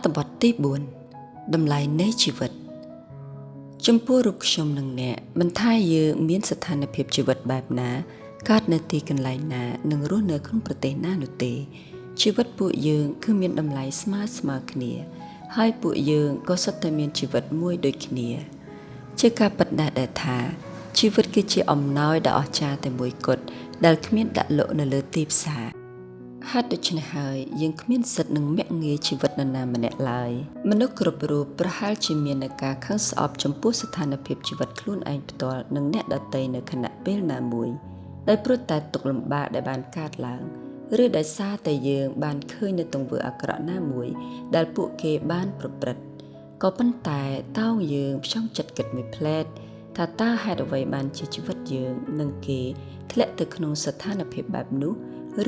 តបទទី4តម្លៃនៃជីវិតចំពោះរូបខ្ញុំនិងអ្នកមិនថាយើងមានស្ថានភាពជីវិតបែបណាកើតនៅទីកន្លែងណានិងរស់នៅក្នុងប្រទេសណានោះទេជីវិតពួកយើងគឺមានតម្លៃស្មើគ្នាហើយពួកយើងក៏សុទ្ធតែមានជីវិតមួយដូចគ្នាជាការពិតណាស់ដែលថាជីវិតគឺជាអំណោយដ៏អស្ចារ្យតែមួយគត់ដែលគ្មានដាក់លក់នៅលើទីផ្សារហេតុដូច្នេះហើយយើងគ្មានសិទ្ធិនឹងមាក់ងាយជីវិតនរណាម្នាក់ឡើយមនុស្សគ្រប់រូបប្រហែលជាមានការខឹងស្អប់ចំពោះស្ថានភាពជីវិតខ្លួនឯងផ្ទាល់និងអ្នកដទៃនៅខណៈពេលណាមួយដោយព្រោះតែទុក្ខលំបាកដែលបានកើតឡើងឬដោយសារតែយើងបានឃើញនៅទង្វើអាក្រក់ណាមួយដែលពួកគេបានប្រព្រឹត្តក៏ប៉ុន្តែតោងយើងផ្ចង់ចិត្តគិតមួយផ្លែតថាតើហេតុអ្វីបានជាជីវិតយើងនិងគេធ្លាក់ទៅក្នុងស្ថានភាពបែបនោះ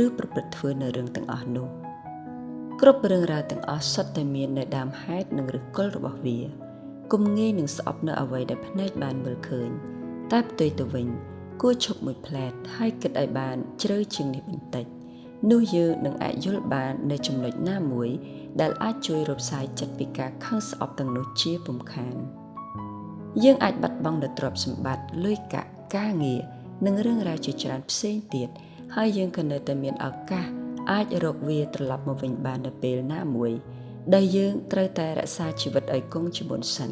ឬប្រព្រឹត្តធ្វើនៅរឿងទាំងអស់នោះគ្រប់រឿងរ៉ាវទាំងអស់សុទ្ធតែមាននៅដើមហេតុនិងឫសគល់របស់វាគុំងាយនឹងស្អប់នៅអ្វីដែលភ្នែកបានមើលឃើញតែផ្ទុយទៅវិញគួរឈប់មួយផ្លែតហើយគិតឲ្យបានជ្រៅជាងនេះបន្តិចនោះយើងនឹងអាចយល់បាននៅចំណុចណាមួយដែលអាចជួយរំសាយចិត្តពីការខឹងស្អប់ទាំងនោះជាពុំខានយើងអាចបាត់បង់នូវទ្រព្យសម្បត្តិលុយកាក់ការងារនិងរឿងរ៉ាវជាច្រើនផ្សេងទៀតហើយយើងក៏នៅតែមានឱកាសអាចរកវាត្រឡប់មកវិញបាននៅពេលណាមួយដែលយើងត្រូវតែរក្សាជីវិតឲ្យគង់ជាមុនសិន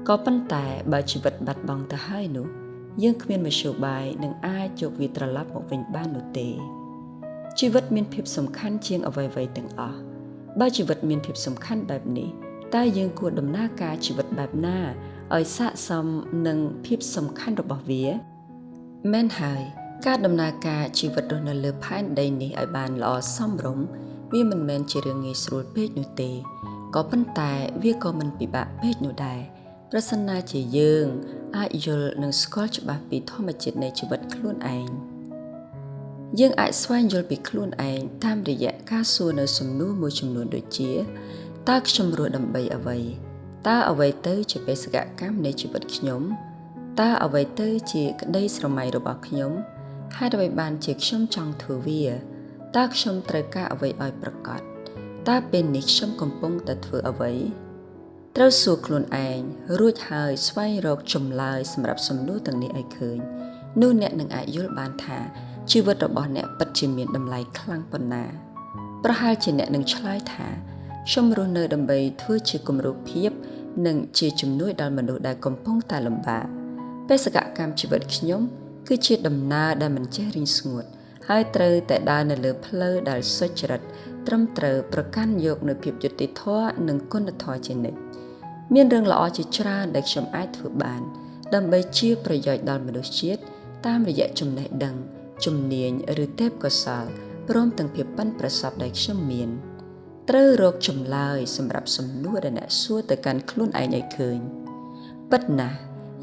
ក៏ប៉ុន្តែបើជីវិតបាត់បង់ទៅហើយនោះយើងគ្មានមធ្យោបាយនឹងអាចយកវាត្រឡប់មកវិញបាននោះទេជីវិតមានភាពសំខាន់ជាងអ្វីៗទាំងអស់បើជីវិតមានភាពសំខាន់បែបនេះតើយើងគួរដំណើរការជីវិតបែបណាឲ្យស័ក្តិសមនឹងភាពសំខាន់របស់វាមែនហើយការដំណើរការជីវិតរស់នៅលើផែនដីនេះឲ្យបានល្អសមរម្យវាមិនមែនជារឿងងាយស្រួលពេកនោះទេក៏ប៉ុន្តែវាក៏មិនពិបាកពេកនោះដែរប្រសិនណាជាយើងអាចយល់និងស្គាល់ច្បាស់ពីធម្មជាតិនៃជីវិតខ្លួនឯងយើងអាចស្វែងយល់ពីខ្លួនឯងតាមរយៈការសួរនៅសំណួរមួយចំនួនដូចជាតើខ្ញុំរស់ដើម្បីអ្វីតើអ្វីទៅជាបេសកកម្មនៃជីវិតខ្ញុំតើអ្វីទៅជាក្តីស្រមៃរបស់ខ្ញុំហេតុអ្វីបានជាខ្ញុំចង់ធ្វើវាតើខ្ញុំត្រូវការអ្វីឲ្យប្រកបតើពេលនេះខ្ញុំកំពុងតែធ្វើអ្វីត្រូវសួរខ្លួនឯងរួចហើយស្វែងរកចម្លើយសម្រាប់សំណួរទាំងនេះឲ្យឃើញនោះអ្នកនឹងអាចយល់បានថាជីវិតរបស់អ្នកពិតជាមានតម្លៃខ្លាំងប៉ុណ្ណាប្រហែលជាអ្នកនឹងឆ្លើយថាខ្ញុំរស់នៅដើម្បីធ្វើជាគំរូភាពនិងជាជំនួយដល់មនុស្សដែលកំពុងតែលំបាកបេសកកម្មជីវិតខ្ញុំគឺជាដំណើរដែលមិនចេះរីងស្ងួតហើយត្រូវតែដើរនៅលើផ្លូវដែលសុចរិតត្រឹមត្រូវប្រកាន់យកនូវភាពយុត្តិធម៌និងគុណធម៌ជានិច្ចមានរឿងល្អជាច្រើនដែលខ្ញុំអាចធ្វើបានដើម្បីជាប្រយោជន៍ដល់មនុស្សជាតិតាមរយៈចំណេះដឹងជំនាញឬទេពកោសល្យព្រមទាំងភាពប៉ិនប្រសប់ដែលខ្ញុំមានត្រូវរកចម្លើយសម្រាប់សំណួរដែលអ្នកសួរទៅកាន់ខ្លួនឯងឲ្យឃើញពិតណាស់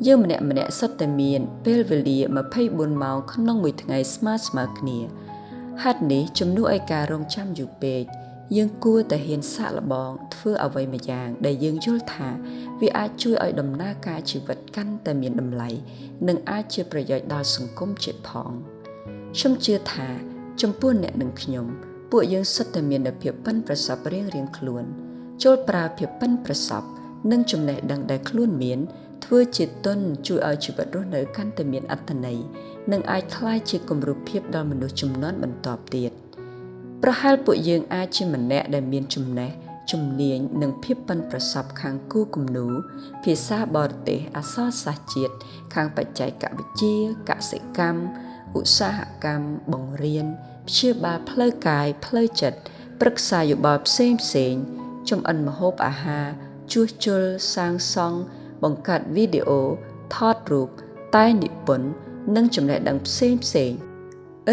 យើងម្នាក់សុទ្ធតែមានពេលវេលា24ម៉ោងក្នុងមួយថ្ងៃស្មើគ្នាហេតុនេះជំនួសឲ្យការរងចាំយូរពេកយើងគួរតែហ៊ានសាកល្បងធ្វើអ្វីម្យ៉ាងដែលយើងយល់ថាវាអាចជួយឲ្យដំណើរការជីវិតកាន់តែមានតម្លៃនិងអាចជាប្រយោជន៍ដល់សង្គមជាតិផងខ្ញុំជឿថាចំពោះអ្នកនិងខ្ញុំពួកយើងសុទ្ធតែមាននូវភាពប៉ិនប្រសប់រៀងខ្លួនចូលប្រើភាពប៉ិនប្រសប់និងចំណេះដឹងដែលខ្លួនមានធ្វើជាទុនជួយឲ្យជីវិតរស់នៅកាន់តែមានអត្ថន័យនិងអាចក្លាយជាគំរូភាពដល់មនុស្សជំនាន់បន្តទៀតប្រហែលពួកយើងអាចជាម្នាក់ដែលមានចំណេះជំនាញនិងភាពប៉ិនប្រសប់ខាងគូគំនូរភាសាបរទេសអក្សរសាស្ត្រជាតិខាងបច្ចេកវិទ្យាកសិកម្មឧស្សាហកម្មបង្រៀនព្យាបាលផ្លូវកាយផ្លូវចិត្តប្រឹក្សាយោបល់ផ្សេងចម្អិនម្ហូបអាហារជួសជុលសាងសង់បង្កើតវីដេអូថតរូបតែងនិពន្ធនិងចំណេះដឹងផ្សេង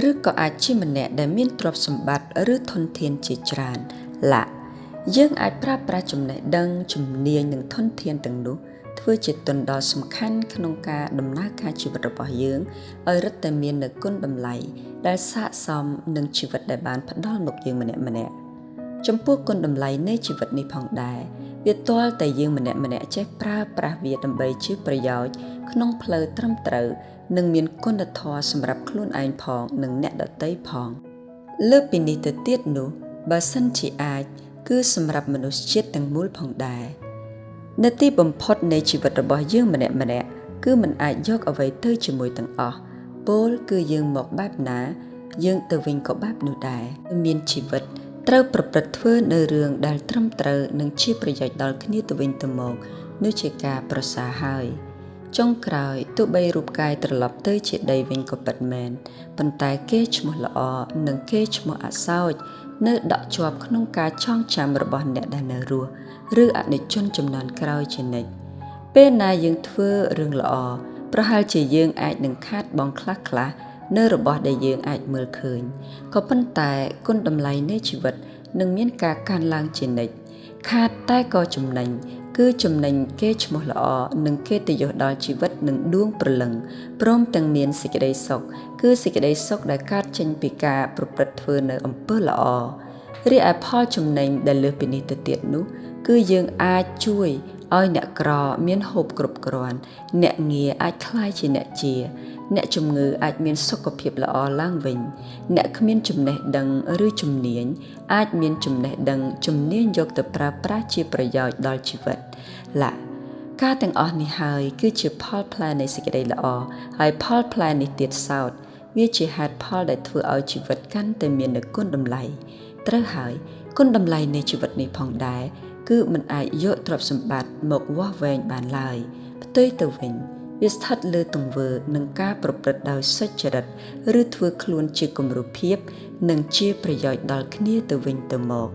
ឬក៏អាចជាម្នាក់ដែលមានទ្រព្យសម្បត្តិឬធនធានជាច្រើនយើងអាចប្រើប្រាស់ចំណេះដឹងជំនាញនិងធនធានទាំងនោះធ្វើជាទុនដ៏សំខាន់ក្នុងការដំណើរការជីវិតរបស់យើងឲ្យរឹតតែមាននូវគុណតម្លៃដែលស័ក្តិសមនឹងជីវិតដែលបានផ្ដល់មកយើងម្នាក់ចំពោះគុណតម្លៃនៃជីវិតនេះផងដែរវាទាល់តែយើងម្នាក់ចេះប្រើប្រាស់វាដើម្បីជាប្រយោជន៍ក្នុងផ្លូវត្រឹមត្រូវនិងមានគុណធម៌សម្រាប់ខ្លួនឯងផងនិងអ្នកដទៃផងលើពីនេះទៅទៀតនោះបើសិនជាអាច គឺសម្រាប់មនុស្សជាតិទាំងមូលផងដែរនៅទីបំផុតនៃជីវិតរបស់យើងម្នាក់ៗគឺមិនអាចយកអ្វីទៅជាមួយទាំងអស់ពោលគឺយើងមកបែបណាយើងទៅវិញក៏បែបនោះដែរមានជីវិតត្រូវប្រព្រឹត្តធ្វើនៅរឿងដែលត្រឹមត្រូវនិងជាប្រយោជន៍ដល់គ្នាទៅវិញទៅមកនោះជាការប្រសើរហើយចុងក្រោយទោះបីរូបកាយត្រឡប់ទៅជាដីវិញក៏ពិតមែនប៉ុន្តែគេឈ្មោះល្អនិងគេឈ្មោះអសោចនៅដក់ជាប់ក្នុងការចងចាំរបស់អ្នកដែលនៅរស់ឬអនិច្ចជនចំនួនក្រោយជានិច្ចពេលណាយើងធ្វើរឿងល្អប្រហែលជាយើងអាចនឹងខាតបង់ខ្លះនៅរបស់ដែលយើងអាចមើលឃើញក៏ប៉ុន្តែគុណតម្លៃនៃជីវិតនឹងមានការកើនឡើងជានិច្ចខាតតែក៏ចំណេញគឺចំណេញគេឈ្មោះល្អនិងគេទៅយកដល់ជីវិតនឹងដួងព្រលឹងព្រមទាំងមានសេចក្តីសុខគឺសេចក្តីសុខដែលកើតចេញពីការប្រព្រឹត្តធ្វើនៅអំពើល្អរីឯផលចំណេញដែលលើសពីនេះទៅទៀតនោះគឺយើងអាចជួយឲ្យអ្នកក្រមានហូបគ្រប់គ្រាន់អ្នកងារអាចក្លាយជាអ្នកជាអ្នកជំងឺអាចមានសុខភាពល្អឡើងវិញអ្នកគ្មានចំណេះដឹងឬជំនាញអាចមានចំណេះដឹងជំនាញយកទៅប្រើប្រាស់ជាប្រយោជន៍ដល់ជីវិតការទាំងអស់នេះហើយគឺជាផលផ្លែនៃសេចក្តីល្អហើយផលផ្លែនេះទៀតសោតវាជាហេតុផលដែលធ្វើឲ្យជីវិតកាន់តែមាននូវគុណតម្លៃត្រូវហើយគុណតម្លៃនៃជីវិតនេះផងដែរគឺមិនអាចយកទ្រព្យសម្បត្តិមកវាស់វែងបានឡើយផ្ទុយទៅវិញវាស្ថិតលើទង្វើនិងការប្រព្រឹត្តដោយសុចរិតឬធ្វើខ្លួនជាគំរូភាពនិងជាប្រយោជន៍ដល់គ្នាទៅវិញទៅមក